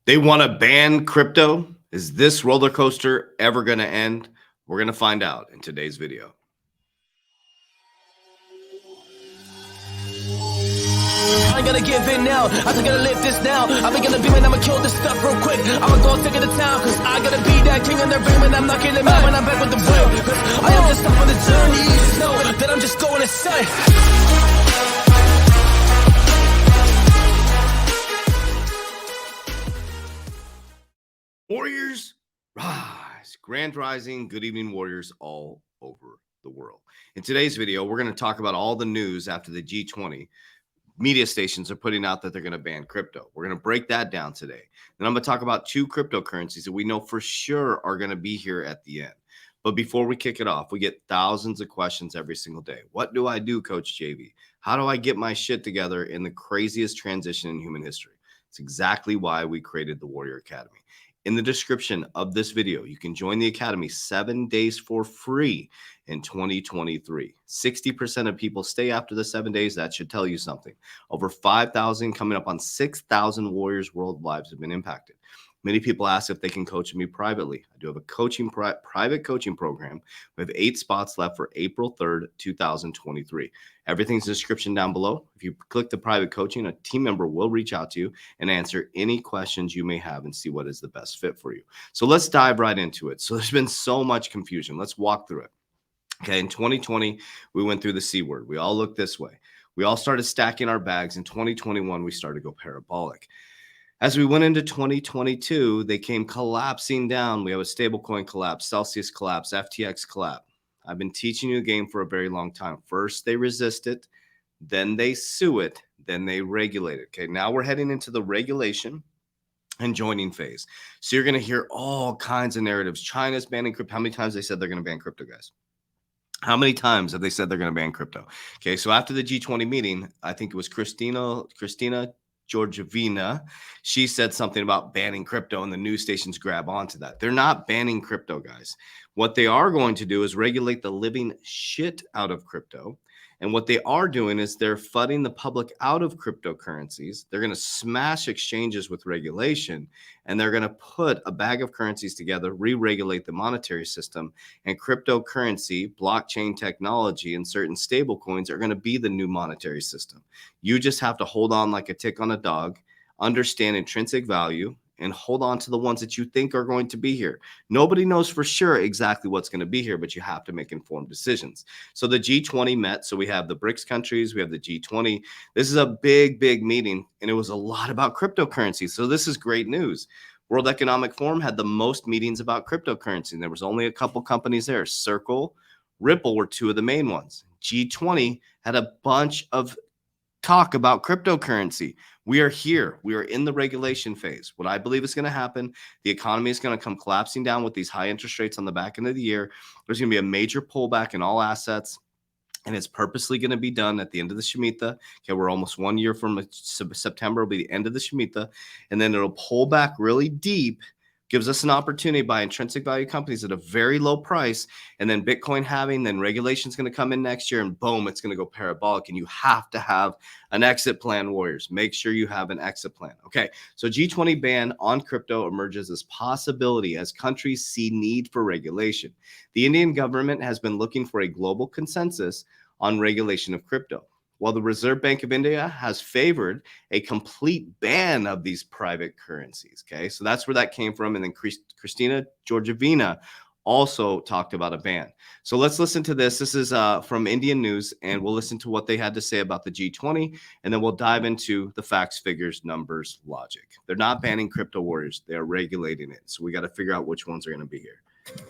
They want to ban crypto. Is this roller coaster ever going to end? We're going to find out in today's video. I gotta give in now. I just gotta live this now. I'm gonna be man, I'ma kill this stuff real quick. I'ma go take it to town, cause I gotta be that king in their ring when I'm knocking them out when I'm back with the real. Cause I am just up on the journey. Just know that I'm just going insane. Warriors rise. Grand Rising. Good evening, Warriors all over the world. In today's video, we're going to talk about all the news after the G20. Media stations are putting out that they're going to ban crypto. We're going to break that down today. Then I'm going to talk about two cryptocurrencies that we know for sure are going to be here at the end. But before we kick it off, we get thousands of questions every single day. What do I do, Coach JV? How do I get my shit together in the craziest transition in human history? It's exactly why we created the Warrior Academy. In the description of this video, you can join the Academy 7 days for free in 2023. 60% of people stay after the 7 days. That should tell you something. Over 5,000, coming up on 6,000 Warriors' world lives have been impacted. Many people ask if they can coach me privately. I do have a private coaching program. We have 8 spots left for April 3rd, 2023. Everything's in the description down below. If you click the private coaching, a team member will reach out to you and answer any questions you may have and see what is the best fit for you. So let's dive right into it. So there's been so much confusion. Let's walk through it. Okay, in 2020, we went through the C word. We all looked this way. We all started stacking our bags. In 2021, we started to go parabolic. As we went into 2022, they came collapsing down. We have a stablecoin collapse, Celsius collapse, FTX collapse. I've been teaching you the game for a very long time. First, they resist it, then they sue it, then they regulate it. Okay, now we're heading into the regulation and joining phase. So you're going to hear all kinds of narratives. China's banning crypto. How many times they said they're going to ban crypto, guys? How many times have they said they're going to ban crypto? Okay, so after the G20 meeting, I think it was Christina Georgievina, she said something about banning crypto, and the news stations grab onto that. They're not banning crypto, guys. What they are going to do is regulate the living shit out of crypto. And what they are doing is they're flooding the public out of cryptocurrencies. They're going to smash exchanges with regulation, and they're going to put a bag of currencies together, re-regulate the monetary system, and cryptocurrency, blockchain technology, and certain stable coins are going to be the new monetary system. You just have to hold on like a tick on a dog, understand intrinsic value, and hold on to the ones that you think are going to be here. Nobody knows for sure exactly what's going to be here, but you have to make informed decisions. So the G20 met. So we have the BRICS countries, we have the G20. This is a big, big meeting, and it was a lot about cryptocurrency. So this is great news. World Economic Forum had the most meetings about cryptocurrency, and there was only a couple companies there. Circle, Ripple were two of the main ones. G20 had a bunch of talk about cryptocurrency. We are here. We are in the regulation phase. What I believe is going to happen, the economy is going to come collapsing down with these high interest rates on the back end of the year. There's going to be a major pullback in all assets, and it's purposely going to be done at the end of the Shemitah. Okay, we're almost 1 year from September will be the end of the Shemitah, and then it'll pull back really deep, gives us an opportunity to buy intrinsic value companies at a very low price, and then Bitcoin halving, then regulation's going to come in next year, and boom, it's going to go parabolic, and you have to have an exit plan, Warriors. Make sure you have an exit plan. Okay, so G20 ban on crypto emerges as possibility as countries see need for regulation. The Indian government has been looking for a global consensus on regulation of crypto. While the Reserve Bank of India has favored a complete ban of these private currencies. Okay, so that's where that came from. And then Christina Georgievina also talked about a ban. So let's listen to this. This is from Indian News, and we'll listen to what they had to say about the G20, and then we'll dive into the facts, figures, numbers, logic. They're not banning crypto, Warriors. They're regulating it. So we got to figure out which ones are going to be here.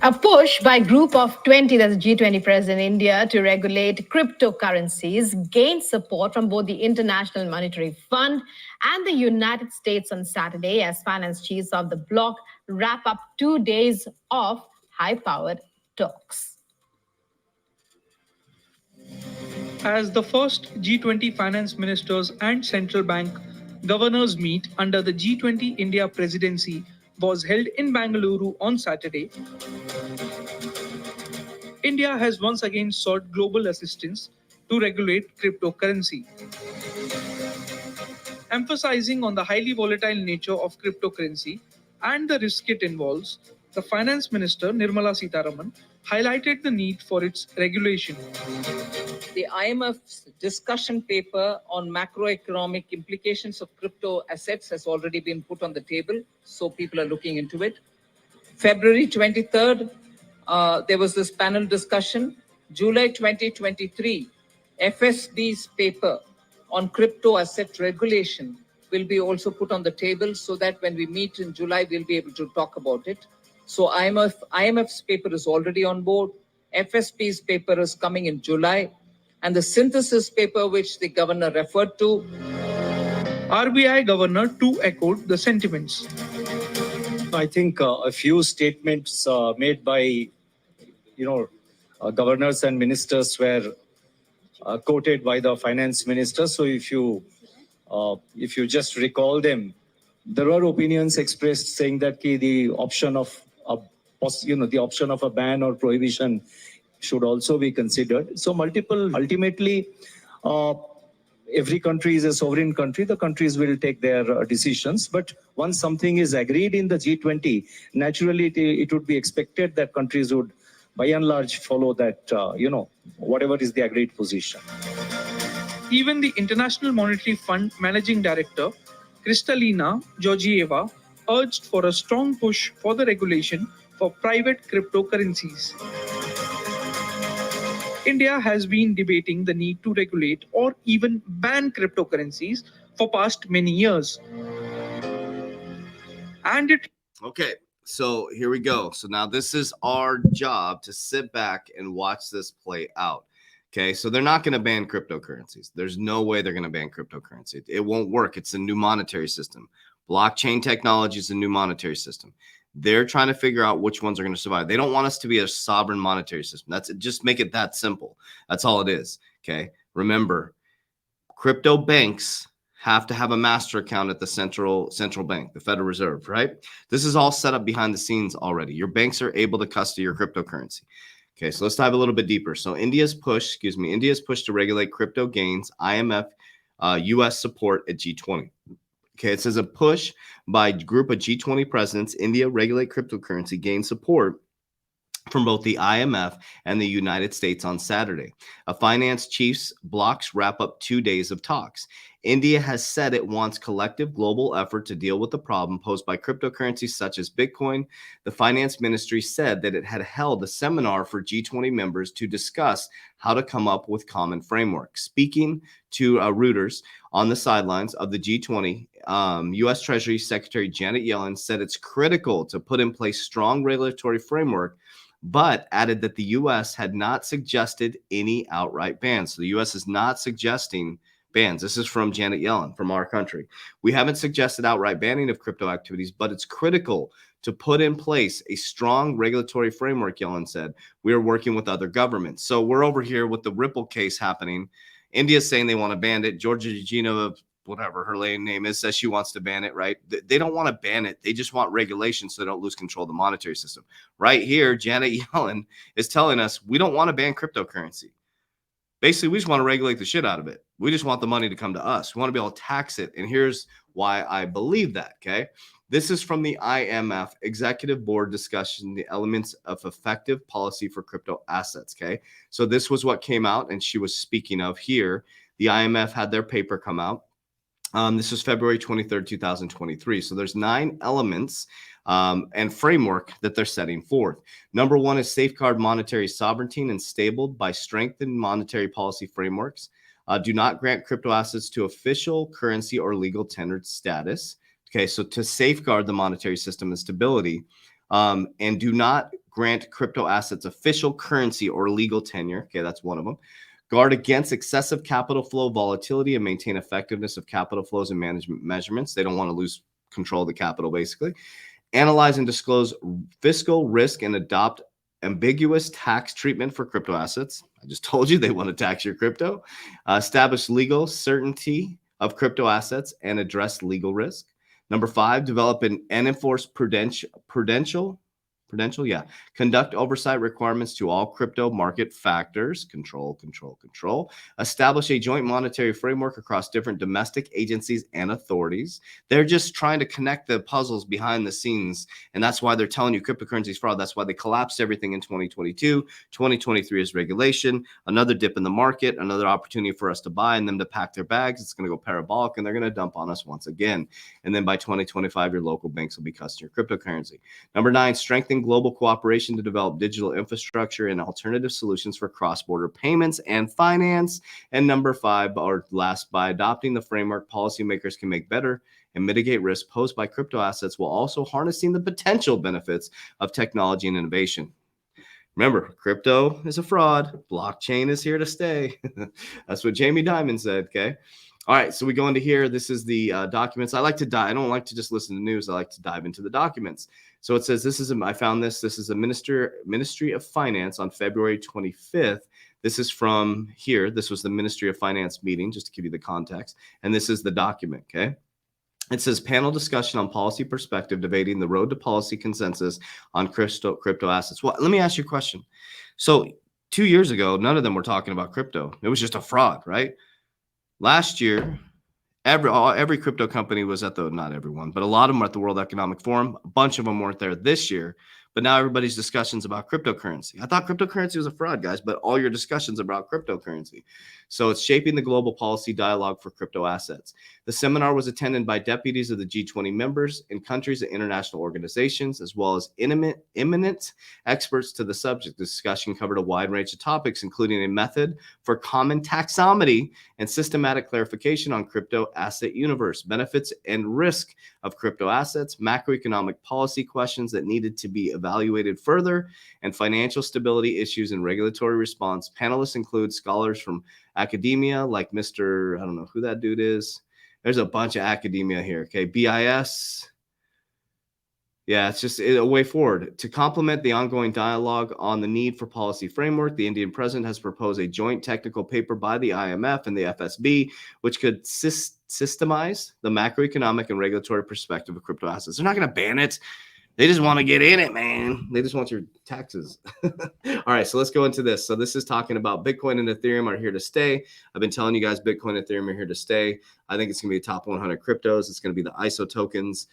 A push by Group of 20, that's G20 president India, to regulate cryptocurrencies gained support from both the International Monetary Fund and the United States on Saturday as finance chiefs of the bloc wrap up 2 days of high-powered talks. As the first G20 finance ministers and central bank governors meet under the G20 India presidency was held in Bengaluru on Saturday, India has once again sought global assistance to regulate cryptocurrency. Emphasizing on the highly volatile nature of cryptocurrency and the risk it involves, the Finance Minister Nirmala Sitharaman highlighted the need for its regulation. The IMF's discussion paper on macroeconomic implications of crypto assets has already been put on the table, so people are looking into it. February 23rd, there was this panel discussion. July 2023, FSB's paper on crypto asset regulation will be also put on the table so that when we meet in July, we'll be able to talk about it. So IMF's paper is already on board. FSB's paper is coming in July. And the synthesis paper, which the governor referred to. RBI governor too echoed the sentiments. I think a few statements made by, governors and ministers were quoted by the finance minister. So if you just recall them, there were opinions expressed saying that the option of a ban or prohibition should also be considered. So ultimately, every country is a sovereign country. The countries will take their decisions. But once something is agreed in the G20, naturally it would be expected that countries would, by and large, follow that, whatever is the agreed position. Even the International Monetary Fund Managing Director, Kristalina Georgieva, urged for a strong push for the regulation for private cryptocurrencies. India has been debating the need to regulate or even ban cryptocurrencies for past many years. And it Okay, so here we go. So now this is our job to sit back and watch this play out. Okay, so they're not going to ban cryptocurrencies. There's no way they're going to ban cryptocurrency. It won't work. It's a new monetary system. Blockchain technology is a new monetary system. They're trying to figure out which ones are going to survive. They don't want us to be a sovereign monetary system. That's just make it that simple. That's all it is. Okay. Remember, crypto banks have to have a master account at the central bank, the Federal Reserve, right? This is all set up behind the scenes already. Your banks are able to custody your cryptocurrency. Okay, so let's dive a little bit deeper. So India's push to regulate crypto gains, IMF, US support at G20. Okay, it says a push by a group of G20 presidents, India regulate cryptocurrency, gained support from both the IMF and the United States on Saturday. A finance chief's blocs wrap up 2 days of talks. India has said it wants collective global effort to deal with the problem posed by cryptocurrencies such as Bitcoin. The finance ministry said that it had held a seminar for G20 members to discuss how to come up with common frameworks. Speaking to Reuters on the sidelines of the G20, U.S. Treasury Secretary Janet Yellen said it's critical to put in place strong regulatory framework, but added that the U.S. had not suggested any outright bans. So the U.S. is not suggesting bans. This is from Janet Yellen, from our country. We haven't suggested outright banning of crypto activities, but it's critical to put in place a strong regulatory framework, Yellen said. We are working with other governments. So we're over here with the Ripple case happening. India's saying they want to ban it. Georgia Gina, whatever her name is, says she wants to ban it, right? They don't want to ban it. They just want regulation so they don't lose control of the monetary system. Right here, Janet Yellen is telling us we don't want to ban cryptocurrency. Basically, we just want to regulate the shit out of it. We just want the money to come to us. We want to be able to tax it. And here's why I believe that, okay? This is from the IMF Executive Board discussion, the elements of effective policy for crypto assets, okay? So this was what came out, and she was speaking of here. The IMF had their paper come out. This was February 23rd, 2023. So there's 9 elements and framework that they're setting forth. Number 1 is safeguard monetary sovereignty and stable by strengthened monetary policy frameworks. Do not grant crypto assets to official currency or legal tender status. Okay, so to safeguard the monetary system and stability, and do not grant crypto assets official currency or legal tenure. Okay, that's one of them. Guard against excessive capital flow volatility and maintain effectiveness of capital flows and management measurements. They don't want to lose control of the capital, basically. Analyze and disclose fiscal risk and adopt ambiguous tax treatment for crypto assets. I just told you they want to tax your crypto. Establish legal certainty of crypto assets and address legal risk. Number 5, develop and enforce prudential Prudential, yeah. Conduct oversight requirements to all crypto market factors. Control. Establish a joint monetary framework across different domestic agencies and authorities. They're just trying to connect the puzzles behind the scenes, and that's why they're telling you cryptocurrency is fraud. That's why they collapsed everything in 2022. 2023 is regulation, another dip in the market, another opportunity for us to buy and them to pack their bags. It's going to go parabolic, and they're going to dump on us once again. And then by 2025, your local banks will be custody your cryptocurrency. Number 9, strengthen global cooperation to develop digital infrastructure and alternative solutions for cross-border payments and finance. And number 5, or last, by adopting the framework policymakers can make better and mitigate risk posed by crypto assets while also harnessing the potential benefits of technology and innovation. Remember, crypto is a fraud. Blockchain is here to stay. That's what Jamie Dimon said, okay? All right, so we go into here. This is the documents. I don't like to just listen to news. I like to dive into the documents. So it says I found this. This is the Ministry of Finance on February 25th. This is from here. This was the Ministry of Finance meeting, just to give you the context. And this is the document, okay? It says panel discussion on policy perspective, debating the road to policy consensus on crypto assets. Well, let me ask you a question. So 2 years ago, none of them were talking about crypto. It was just a fraud, right? Last year, every crypto company was not everyone, but a lot of them were at the World Economic Forum. A bunch of them weren't there this year, but now everybody's discussions about cryptocurrency. I thought cryptocurrency was a fraud, guys, but all your discussions about cryptocurrency. So it's shaping the global policy dialogue for crypto assets. The seminar was attended by deputies of the G20 members in countries and international organizations, as well as eminent experts to the subject. The discussion covered a wide range of topics, including a method for common taxonomy and systematic clarification on crypto asset universe, benefits and risk of crypto assets, macroeconomic policy questions that needed to be evaluated further, and financial stability issues and regulatory response. Panelists include scholars from academia, like Mr. I don't know who that dude is. There's a bunch of academia here, okay? BIS. Yeah, it's just a way forward. To complement the ongoing dialogue on the need for policy framework, the Indian president has proposed a joint technical paper by the IMF and the FSB, which could systemize the macroeconomic and regulatory perspective of crypto assets. They're not going to ban it. They just want to get in it, man. They just want your taxes. All right, so let's go into this. So this is talking about Bitcoin and Ethereum are here to stay. I've been telling you guys Bitcoin and Ethereum are here to stay. I think it's going to be the top 100 cryptos. It's going to be the ISO tokens.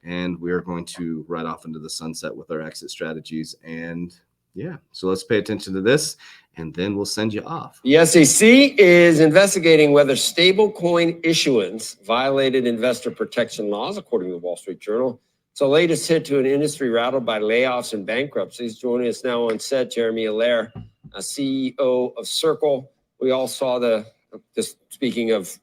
And we are going to ride off into the sunset with our exit strategies. And yeah, so let's pay attention to this, and then we'll send you off. The SEC is investigating whether stablecoin issuance violated investor protection laws, according to the Wall Street Journal. It's the latest hit to an industry rattled by layoffs and bankruptcies. Joining us now on set, Jeremy Allaire, CEO of Circle. We all saw just speaking of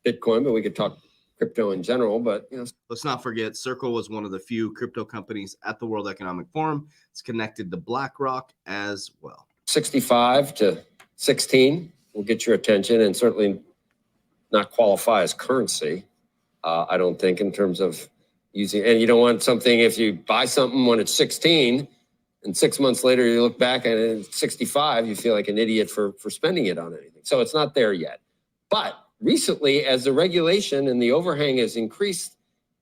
Bitcoin, but we could talk crypto in general, but let's not forget Circle was one of the few crypto companies at the World Economic Forum. It's connected to BlackRock as well. 65 to 16 will get your attention and certainly not qualify as currency. I don't think in terms of using, and you don't want something, if you buy something when it's 16 and 6 months later you look back and it's 65, you feel like an idiot for spending it on anything. So it's not there yet. But recently, as the regulation and the overhang has increased,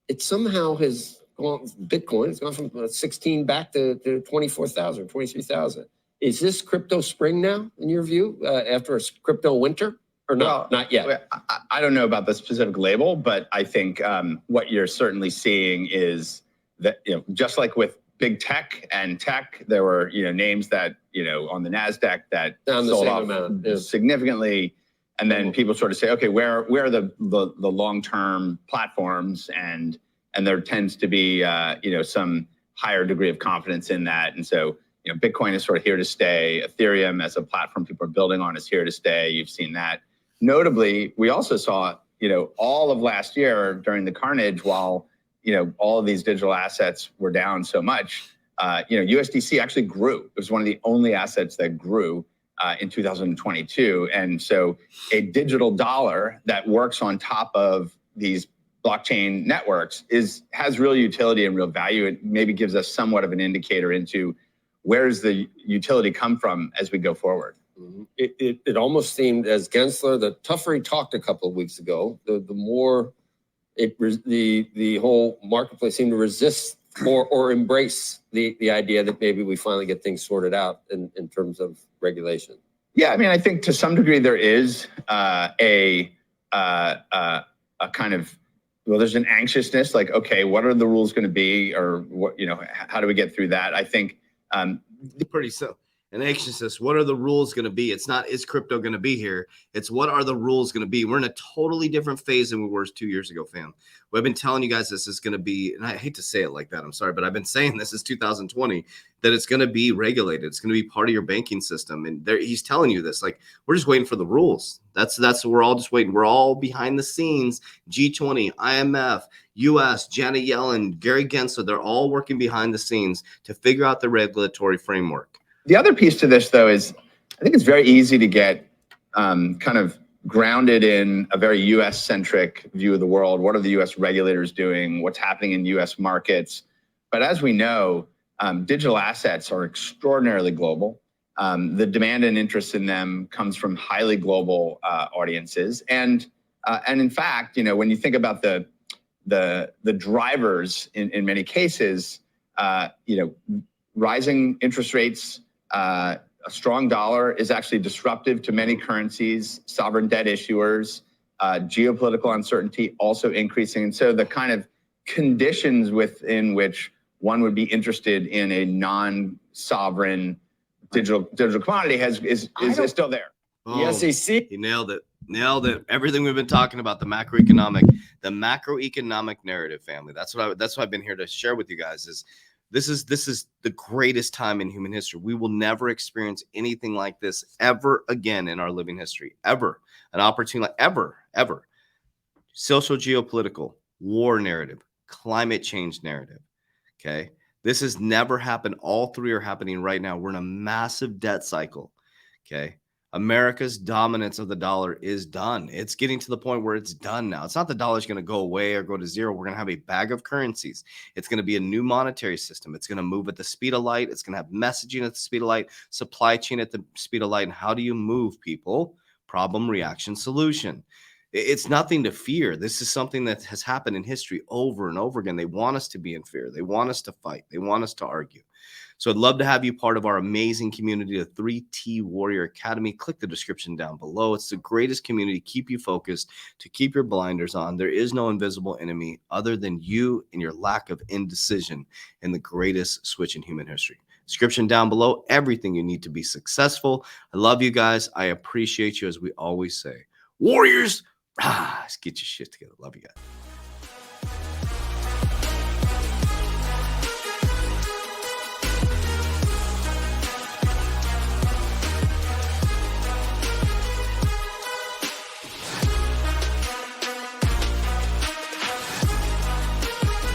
it somehow has gone, Bitcoin has gone from 16 back to 24,000, 23,000. Is this crypto spring now, in your view, after a crypto winter? Or no, well, not yet? I don't know about the specific label, but I think what you're certainly seeing is that, just like with big tech and tech, there were, names that, on the NASDAQ that sold off significantly. And then people sort of say, okay, where are the long-term platforms? And there tends to be, some higher degree of confidence in that. And so, Bitcoin is sort of here to stay. Ethereum as a platform people are building on is here to stay. You've seen that. Notably, we also saw, all of last year during the carnage, while, all of these digital assets were down so much, USDC actually grew. It was one of the only assets that grew in 2022. And so a digital dollar that works on top of these blockchain networks has real utility and real value. It maybe gives us somewhat of an indicator into where's the utility come from as we go forward. It almost seemed, as Gensler, the tougher he talked a couple of weeks ago, the more the whole marketplace seemed to resist or embrace the idea that maybe we finally get things sorted out in terms of regulation? Yeah, I mean, I think to some degree there is a kind of, well, there's an anxiousness, like, okay, what are the rules going to be, or what, how do we get through that? I think pretty so. And anxiousness, what are the rules going to be? It's not, is crypto going to be here? It's what are the rules going to be? We're in a totally different phase than we were 2 years ago, fam. We've been telling you guys this is going to be, and I hate to say it like that, I'm sorry, but I've been saying this is 2020, that it's going to be regulated. It's going to be part of your banking system. And he's telling you this, like, we're just waiting for the rules. We're all just waiting. We're all behind the scenes. G20, IMF, US, Janet Yellen, Gary Gensler, they're all working behind the scenes to figure out the regulatory framework. The other piece to this, though, is I think it's very easy to get kind of grounded in a very US-centric view of the world. What are the US regulators doing? What's happening in US markets? But as we know, digital assets are extraordinarily global. The demand and interest in them comes from highly global audiences. And in fact, when you think about the drivers in many cases, rising interest rates, a strong dollar is actually disruptive to many currencies, sovereign debt issuers, geopolitical uncertainty also increasing. And so the kind of conditions within which one would be interested in a non-sovereign digital commodity is still there. Oh, The SEC. he nailed it. Everything we've been talking about, the macroeconomic narrative, family. That's what I've been here to share with you guys. This is the greatest time in human history. We will never experience anything like this ever again in our living history. Ever. An opportunity like ever. Social geopolitical, war narrative, climate change narrative. Okay. This has never happened. All three are happening right now. We're in a massive debt cycle. Okay. America's dominance of the dollar is done. It's getting to the point where it's done now. It's not the dollar's going to go away or go to zero. We're going to have a bag of currencies. It's going to be a new monetary system. It's going to move at the speed of light. It's going to have messaging at the speed of light, supply chain at the speed of light. And how do you move people? Problem, reaction, solution. It's nothing to fear. This is something that has happened in history over and over again. They want us to be in fear. They want us to fight. They want us to argue. So I'd love to have you part of our amazing community, the 3T Warrior Academy. Click the description down below. It's the greatest community to keep you focused, to keep your blinders on. There is no invisible enemy other than you and your lack of indecision in the greatest switch in human history. Description down below, everything you need to be successful. I love you guys. I appreciate you, as we always say. Warriors, let's get your shit together. Love you guys.